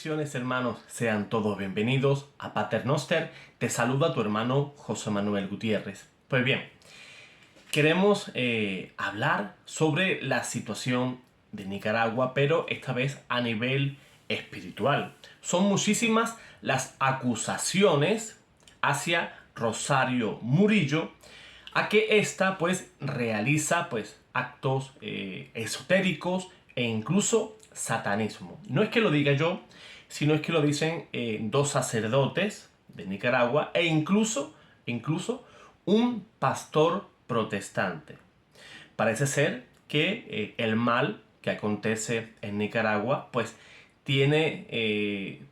Bendiciones, hermanos, sean todos bienvenidos a Pater Noster. Te saluda tu hermano José Manuel Gutiérrez. Pues bien, queremos hablar sobre la situación de Nicaragua, pero esta vez a nivel espiritual. Son muchísimas las acusaciones hacia Rosario Murillo a que ésta pues realiza pues actos esotéricos e incluso satanismo. No es que lo diga yo, sino es que lo dicen dos sacerdotes de Nicaragua e incluso un pastor protestante. Parece ser que el mal que acontece en Nicaragua pues tiene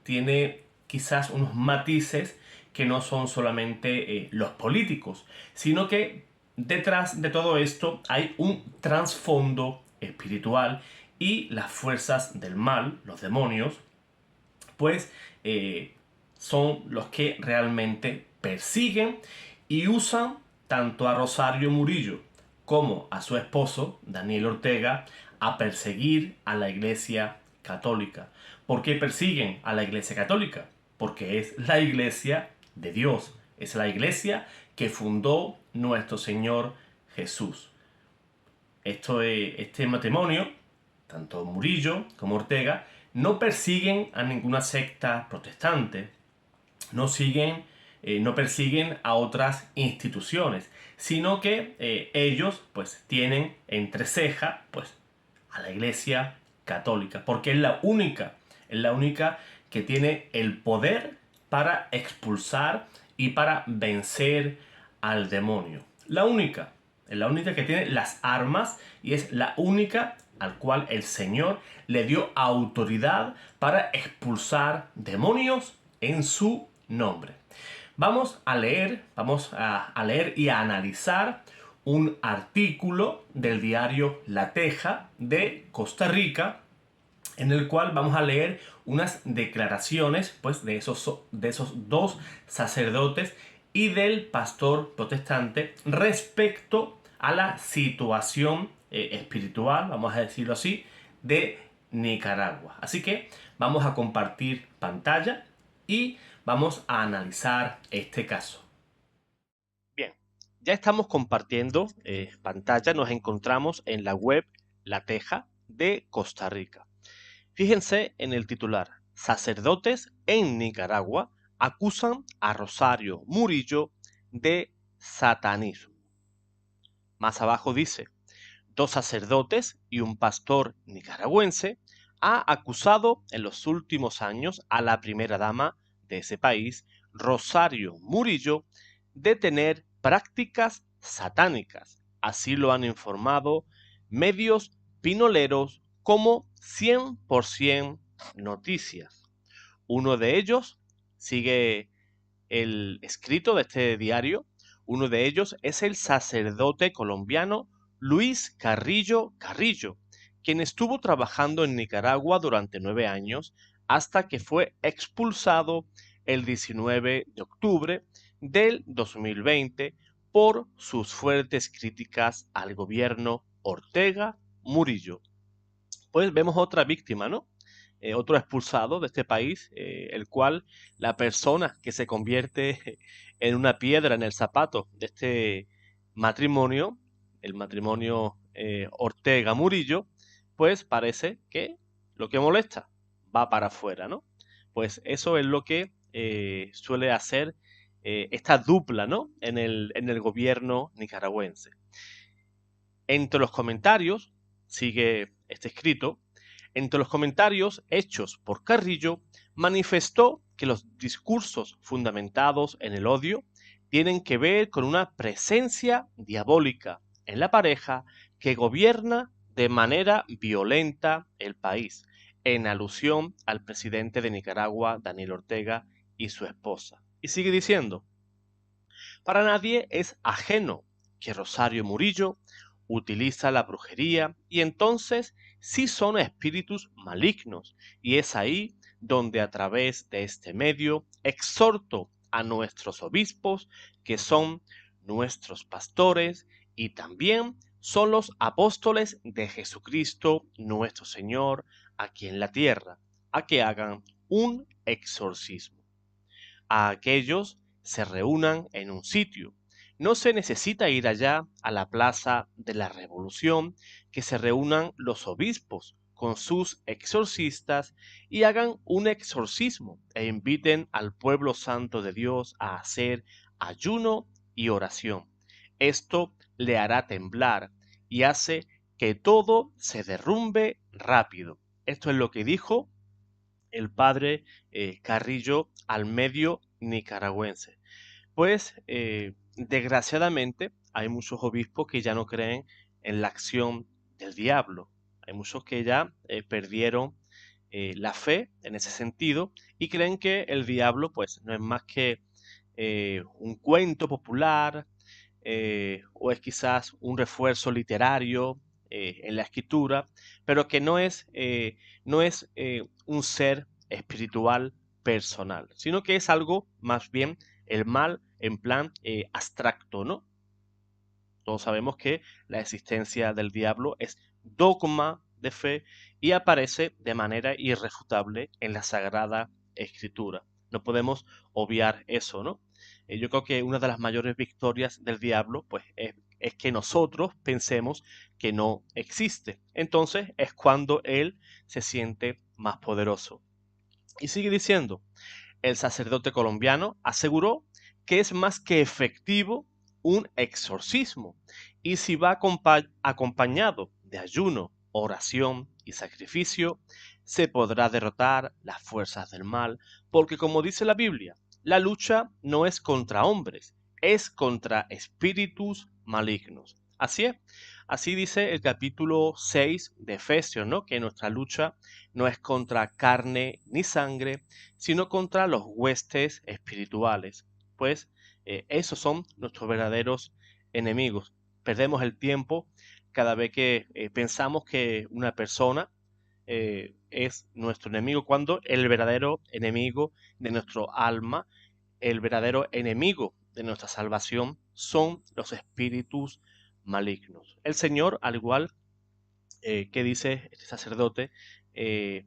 quizás unos matices que no son solamente los políticos, sino que detrás de todo esto hay un trasfondo espiritual y las fuerzas del mal, los demonios, pues son los que realmente persiguen y usan tanto a Rosario Murillo como a su esposo, Daniel Ortega, a perseguir a la Iglesia Católica. ¿Por qué persiguen a la Iglesia Católica? Porque es la Iglesia de Dios, es la Iglesia que fundó nuestro Señor Jesús. Este matrimonio, tanto Murillo como Ortega, no persiguen a ninguna secta protestante, no persiguen a otras instituciones, sino que ellos pues tienen entre ceja pues a la Iglesia Católica, porque es la única que tiene el poder para expulsar y para vencer al demonio. Es la única que tiene las armas y es la única al cual el Señor le dio autoridad para expulsar demonios en su nombre. Vamos a leer y a analizar un artículo del diario La Teja de Costa Rica, en el cual vamos a leer unas declaraciones pues, de esos dos sacerdotes y del pastor protestante respecto a la situación espiritual, vamos a decirlo así, de Nicaragua. Así que vamos a compartir pantalla y vamos a analizar este caso. Bien, ya estamos compartiendo pantalla, nos encontramos en la web La Teja de Costa Rica. Fíjense en el titular: sacerdotes en Nicaragua acusan a Rosario Murillo de satanismo. Más abajo dice: dos sacerdotes y un pastor nicaragüense ha acusado en los últimos años a la primera dama de ese país, Rosario Murillo, de tener prácticas satánicas. Así lo han informado medios pinoleros como 100% Noticias. Uno de ellos sigue el escrito de este diario. Uno de ellos es el sacerdote colombiano Luis Carrillo Carrillo, quien estuvo trabajando en Nicaragua durante 9 años hasta que fue expulsado el 19 de octubre del 2020 por sus fuertes críticas al gobierno Ortega Murillo. Pues vemos otra víctima, ¿no? Otro expulsado de este país, el cual la persona que se convierte en una piedra en el zapato de este matrimonio, el matrimonio Ortega-Murillo, pues parece que lo que molesta va para afuera, ¿no? Pues eso es lo que suele hacer esta dupla, ¿no? En el gobierno nicaragüense. Entre los comentarios, sigue este escrito, entre los comentarios hechos por Carrillo, manifestó que los discursos fundamentados en el odio tienen que ver con una presencia diabólica en la pareja que gobierna de manera violenta el país, en alusión al presidente de Nicaragua, Daniel Ortega, y su esposa. Y sigue diciendo: para nadie es ajeno que Rosario Murillo utiliza la brujería y entonces sí son espíritus malignos, y es ahí donde a través de este medio exhorto a nuestros obispos, que son nuestros pastores y también son los apóstoles de Jesucristo nuestro Señor aquí en la tierra, a que hagan un exorcismo. A aquellos se reúnan en un sitio. No se necesita ir allá a la Plaza de la Revolución, que se reúnan los obispos con sus exorcistas y hagan un exorcismo e inviten al pueblo santo de Dios a hacer ayuno y oración. Esto le hará temblar y hace que todo se derrumbe rápido. Esto es lo que dijo el padre Carrillo al medio nicaragüense. Pues desgraciadamente hay muchos obispos que ya no creen en la acción del diablo. Hay muchos que ya perdieron la fe en ese sentido y creen que el diablo pues no es más que un cuento popular, o es quizás un refuerzo literario en la escritura, pero que no es un ser espiritual personal, sino que es algo más bien el mal en plan abstracto, ¿no? Todos sabemos que la existencia del diablo es dogma de fe y aparece de manera irrefutable en la Sagrada Escritura. No podemos obviar eso, ¿no? Yo creo que una de las mayores victorias del diablo, pues, es que nosotros pensemos que no existe. Entonces es cuando él se siente más poderoso. Y sigue diciendo, el sacerdote colombiano aseguró que es más que efectivo un exorcismo y si va acompañado de ayuno, oración y sacrificio, se podrá derrotar las fuerzas del mal, porque como dice la Biblia, la lucha no es contra hombres, es contra espíritus malignos. Así es, así dice el capítulo 6 de Efesios, ¿no? Que nuestra lucha no es contra carne ni sangre, sino contra los huestes espirituales. Pues esos son nuestros verdaderos enemigos. Perdemos el tiempo cada vez que pensamos que una persona es nuestro enemigo, cuando el verdadero enemigo de nuestro alma, el verdadero enemigo de nuestra salvación, son los espíritus malignos. El Señor, al igual que dice este sacerdote,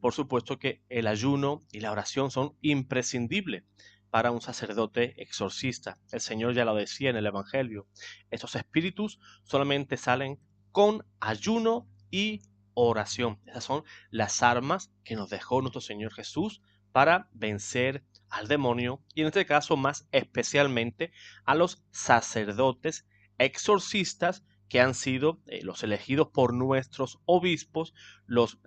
por supuesto que el ayuno y la oración son imprescindibles para un sacerdote exorcista. El Señor ya lo decía en el Evangelio. Estos espíritus solamente salen con ayuno y oración. Esas son las armas que nos dejó nuestro Señor Jesús para vencer al demonio y en este caso más especialmente a los sacerdotes exorcistas que han sido los elegidos por nuestros obispos, los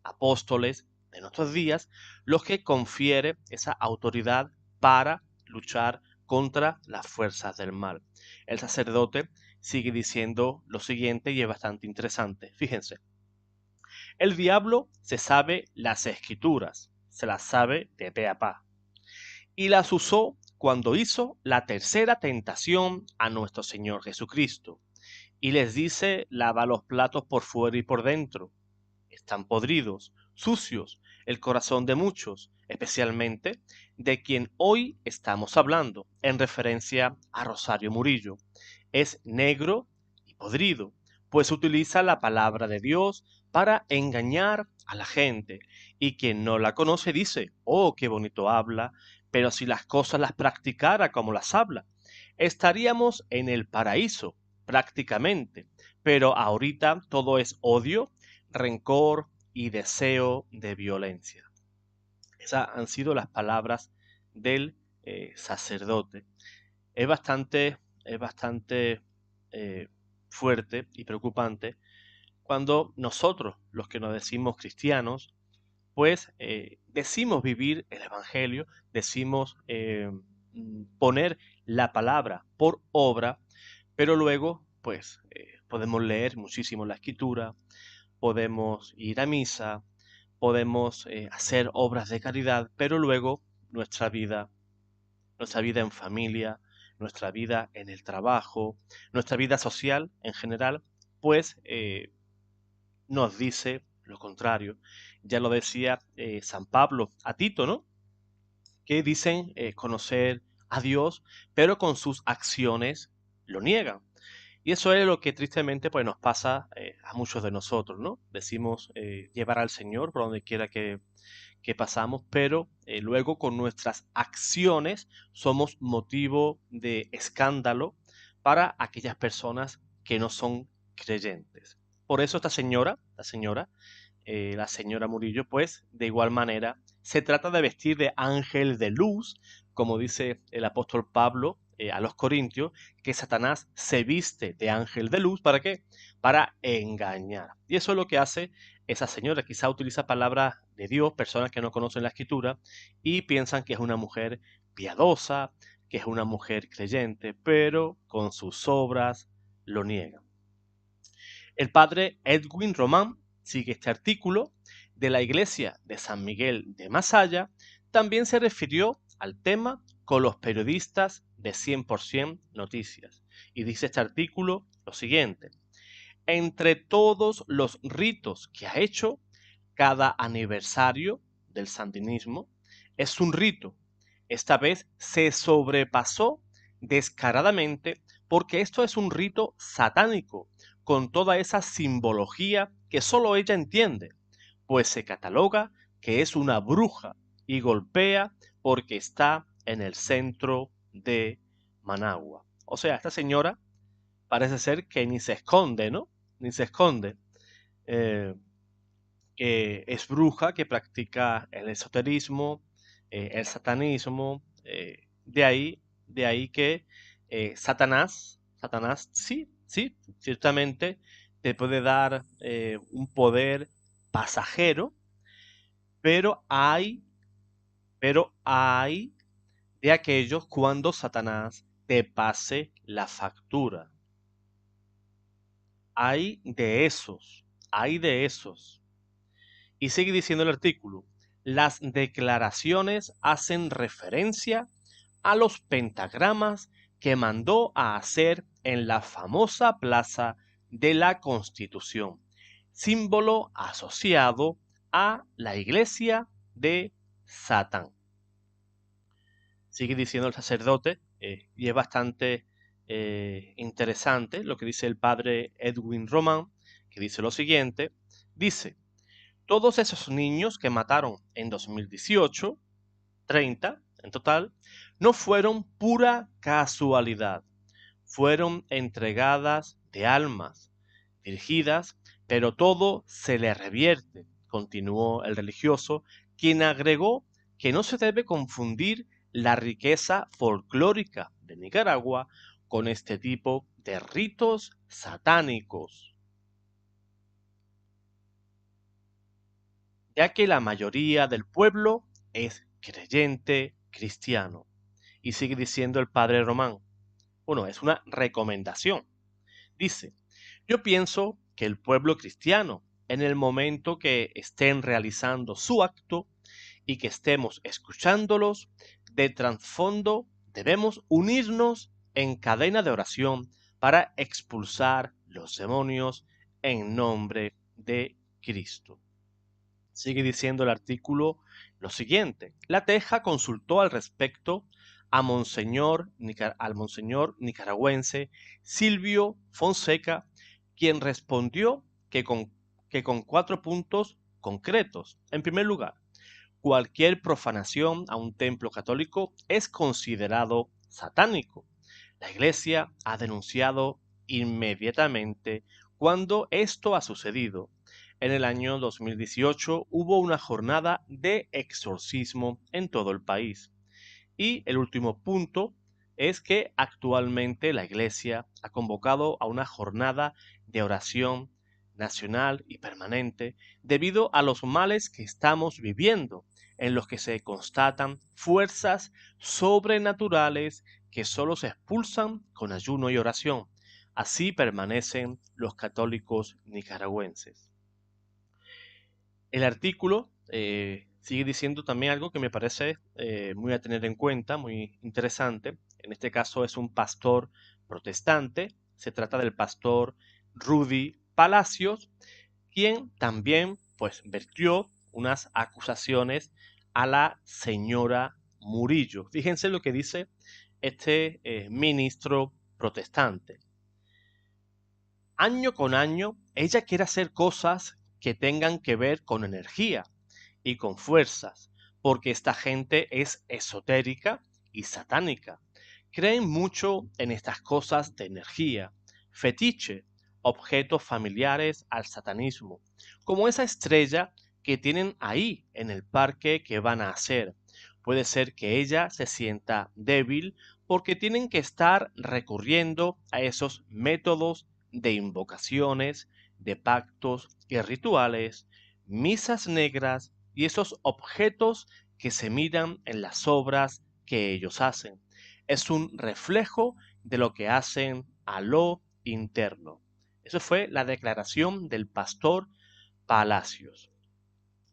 apóstoles de nuestros días, los que confiere esa autoridad para luchar contra las fuerzas del mal. El sacerdote sigue diciendo lo siguiente y es bastante interesante. Fíjense, el diablo se sabe las escrituras, se las sabe de pe a pa y las usó cuando hizo la tercera tentación a nuestro Señor Jesucristo. Y les dice, lava los platos por fuera y por dentro. Están podridos, sucios, el corazón de muchos, especialmente de quien hoy estamos hablando, en referencia a Rosario Murillo. Es negro y podrido, pues utiliza la palabra de Dios para engañar a la gente. Y quien no la conoce dice, oh, qué bonito habla, pero si las cosas las practicara como las habla, estaríamos en el paraíso, prácticamente. Pero ahorita todo es odio, rencor y deseo de violencia. Esas han sido las palabras del sacerdote. Es bastante eh, fuerte y preocupante cuando nosotros, los que nos decimos cristianos, pues decimos vivir el Evangelio, decimos poner la palabra por obra, pero luego, pues, podemos leer muchísimo la escritura, podemos ir a misa, podemos hacer obras de caridad, pero luego nuestra vida en familia, nuestra vida en el trabajo, nuestra vida social en general, pues nos dice lo contrario. Ya lo decía San Pablo a Tito, ¿no? Que dicen conocer a Dios, pero con sus acciones lo niegan. Y eso es lo que tristemente pues, nos pasa a muchos de nosotros, ¿no? Decimos llevar al Señor por donde quiera que pasamos, pero luego con nuestras acciones somos motivo de escándalo para aquellas personas que no son creyentes. Por eso la señora Murillo, pues de igual manera se trata de vestir de ángel de luz, como dice el apóstol Pablo a los Corintios, que Satanás se viste de ángel de luz. ¿Para qué? Para engañar. Y eso es lo que hace esa señora. Quizá utiliza palabras de Dios, personas que no conocen la escritura, y piensan que es una mujer piadosa, que es una mujer creyente, pero con sus obras lo niegan. El padre Edwin Román sigue este artículo de la iglesia de San Miguel de Masaya. También se refirió al tema con los periodistas de 100% Noticias. Y dice este artículo lo siguiente: entre todos los ritos que ha hecho, cada aniversario del sandinismo es un rito. Esta vez se sobrepasó descaradamente porque esto es un rito satánico, con toda esa simbología que solo ella entiende, pues se cataloga que es una bruja y golpea porque está en el centro de Managua. O sea, esta señora parece ser que ni se esconde, ¿no? Ni se esconde. Eh, que es bruja, que practica el esoterismo, el satanismo. De ahí que Satanás, sí, sí, ciertamente te puede dar un poder pasajero, pero hay de aquellos cuando Satanás te pase la factura. Hay de esos, hay de esos. Y sigue diciendo el artículo: las declaraciones hacen referencia a los pentagramas que mandó a hacer en la famosa Plaza de la Constitución, símbolo asociado a la iglesia de Satán. Sigue diciendo el sacerdote, y es bastante interesante lo que dice el padre Edwin Román, que dice lo siguiente: dice, todos esos niños que mataron en 2018, 30 en total, no fueron pura casualidad, fueron entregadas de almas, dirigidas, pero todo se le revierte, continuó el religioso, quien agregó que no se debe confundir la riqueza folclórica de Nicaragua con este tipo de ritos satánicos, ya que la mayoría del pueblo es creyente cristiano. Y sigue diciendo el padre Román, bueno, es una recomendación. Dice, yo pienso que el pueblo cristiano, en el momento que estén realizando su acto y que estemos escuchándolos, de trasfondo debemos unirnos en cadena de oración para expulsar los demonios en nombre de Cristo. Sigue diciendo el artículo lo siguiente: La Teja consultó al respecto a al monseñor nicaragüense Silvio Fonseca, quien respondió que con 4 puntos concretos. En primer lugar, cualquier profanación a un templo católico es considerado satánico. La Iglesia ha denunciado inmediatamente cuando esto ha sucedido. En el año 2018 hubo una jornada de exorcismo en todo el país. Y el último punto es que actualmente la Iglesia ha convocado a una jornada de oración nacional y permanente debido a los males que estamos viviendo, en los que se constatan fuerzas sobrenaturales que solo se expulsan con ayuno y oración. Así permanecen los católicos nicaragüenses. El artículo sigue diciendo también algo que me parece muy a tener en cuenta, muy interesante. En este caso es un pastor protestante. Se trata del pastor Rudy Palacios, quien también pues vertió unas acusaciones a la señora Murillo. Fíjense lo que dice este ministro protestante. Año con año, ella quiere hacer cosas que tengan que ver con energía y con fuerzas, porque esta gente es esotérica y satánica. Creen mucho en estas cosas de energía, fetiche, objetos familiares al satanismo, como esa estrella que tienen ahí en el parque que van a hacer. Puede ser que ella se sienta débil porque tienen que estar recurriendo a esos métodos de invocaciones, de pactos y rituales, misas negras y esos objetos que se miran en las obras que ellos hacen. Es un reflejo de lo que hacen a lo interno. Eso fue la declaración del pastor Palacios.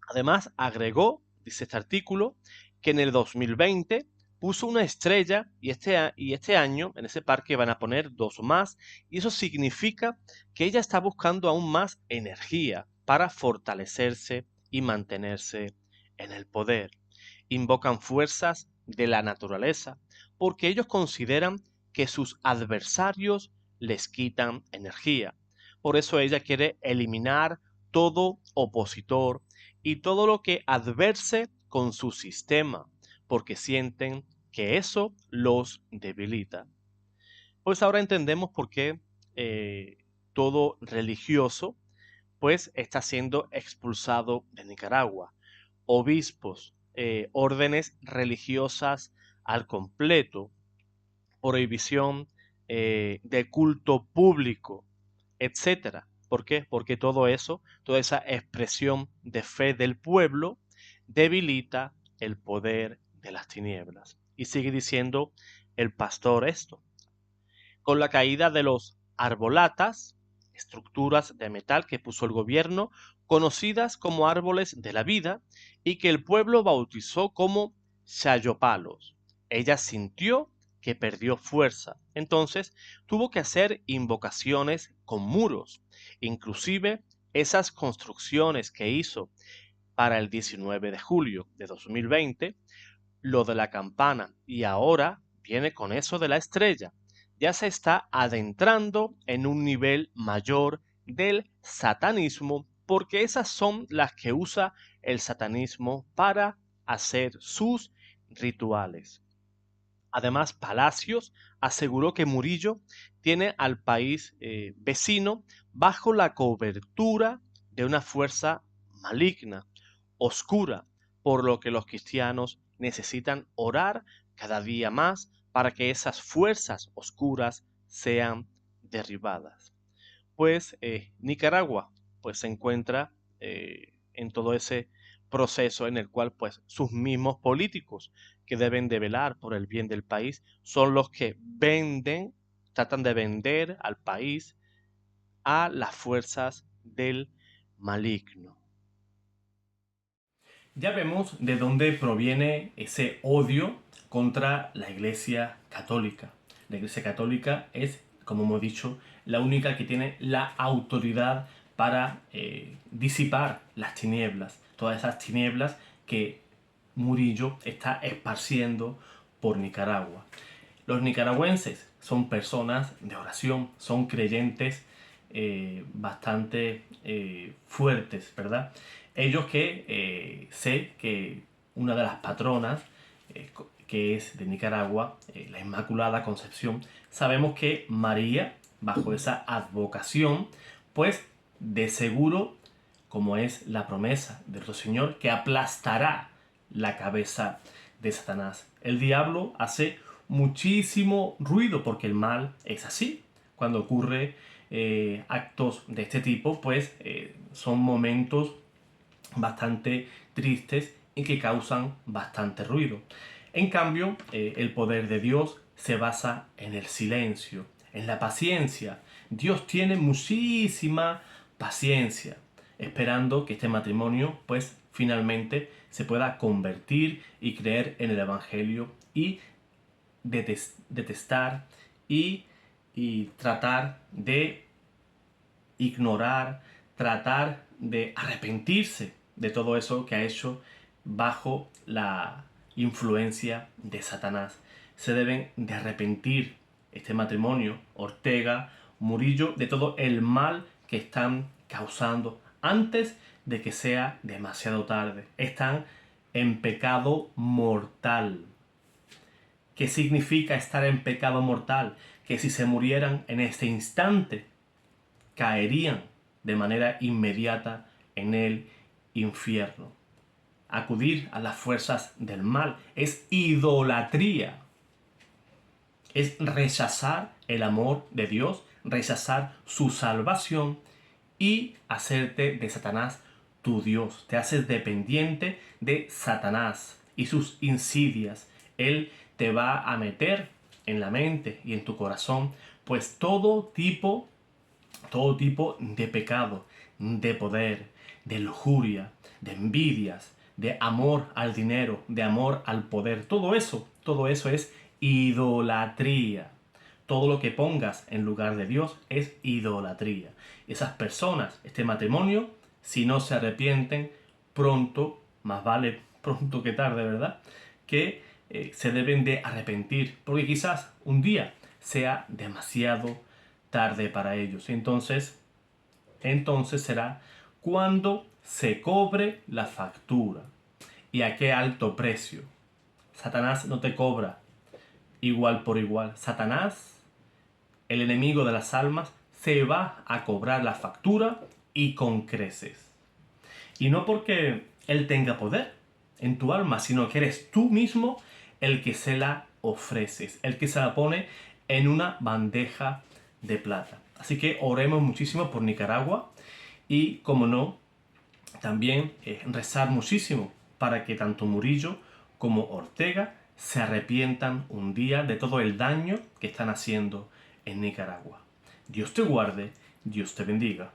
Además, agregó, dice este artículo, que en el 2020 puso una estrella y este año en ese parque van a poner dos más y eso significa que ella está buscando aún más energía para fortalecerse y mantenerse en el poder. Invocan fuerzas de la naturaleza porque ellos consideran que sus adversarios les quitan energía. Por eso ella quiere eliminar todo opositor y todo lo que adverse con su sistema, porque sienten que eso los debilita. Pues ahora entendemos por qué todo religioso pues está siendo expulsado de Nicaragua. Obispos, órdenes religiosas al completo, prohibición de culto público, etcétera. ¿Por qué? Porque todo eso, toda esa expresión de fe del pueblo, debilita el poder de las tinieblas. Y sigue diciendo el pastor esto. Con la caída de los arbolatas, estructuras de metal que puso el gobierno, conocidas como árboles de la vida, y que el pueblo bautizó como chayopalos. Ella sintió que perdió fuerza, entonces tuvo que hacer invocaciones con muros, inclusive esas construcciones que hizo para el 19 de julio de 2020, lo de la campana, y ahora viene con eso de la estrella. Ya se está adentrando en un nivel mayor del satanismo, porque esas son las que usa el satanismo para hacer sus rituales. Además, Palacios aseguró que Murillo tiene al país vecino bajo la cobertura de una fuerza maligna, oscura, por lo que los cristianos necesitan orar cada día más para que esas fuerzas oscuras sean derribadas. Pues Nicaragua pues se encuentra en todo ese proceso en el cual pues sus mismos políticos que deben de velar por el bien del país son los que tratan de vender al país a las fuerzas del maligno. Ya vemos de dónde proviene ese odio contra la Iglesia Católica. La Iglesia Católica es, como hemos dicho, la única que tiene la autoridad para disipar las tinieblas, todas esas tinieblas que Murillo está esparciendo por Nicaragua. Los nicaragüenses son personas de oración, son creyentes bastante fuertes, ¿verdad? Ellos que sé que una de las patronas, que es de Nicaragua, la Inmaculada Concepción, sabemos que María, bajo esa advocación, pues de seguro, como es la promesa de nuestro Señor, que aplastará la cabeza de Satanás. El diablo hace muchísimo ruido porque el mal es así. Cuando ocurre actos de este tipo, pues son momentos bastante tristes y que causan bastante ruido. En cambio, el poder de Dios se basa en el silencio, en la paciencia. Dios tiene muchísima paciencia, esperando que este matrimonio, pues finalmente se pueda convertir y creer en el Evangelio y detestar y tratar de ignorar, tratar de arrepentirse de todo eso que ha hecho bajo la influencia de Satanás. Se deben de arrepentir este matrimonio, Ortega, Murillo, de todo el mal que están causando antes de que sea demasiado tarde. Están en pecado mortal. ¿Qué significa estar en pecado mortal? Que si se murieran en este instante, caerían de manera inmediata en el infierno. Acudir a las fuerzas del mal es idolatría. Es rechazar el amor de Dios, rechazar su salvación y hacerte de Satanás tu Dios. Te haces dependiente de Satanás y sus insidias. Él te va a meter en la mente y en tu corazón, pues todo tipo de pecado, de poder, de lujuria, de envidias, de amor al dinero, de amor al poder. Todo eso es idolatría. Todo lo que pongas en lugar de Dios es idolatría. Esas personas, este matrimonio, si no se arrepienten pronto, más vale pronto que tarde, ¿verdad? Que se deben de arrepentir, porque quizás un día sea demasiado tarde para ellos. Entonces será cuando se cobre la factura. ¿Y a qué alto precio? Satanás no te cobra igual por igual. Satanás, el enemigo de las almas, se va a cobrar la factura y con creces. Y no porque él tenga poder en tu alma, sino que eres tú mismo el que se la ofreces, el que se la pone en una bandeja de plata. Así que oremos muchísimo por Nicaragua y, como no, también rezar muchísimo para que tanto Murillo como Ortega se arrepientan un día de todo el daño que están haciendo en Nicaragua. Dios te guarde, Dios te bendiga.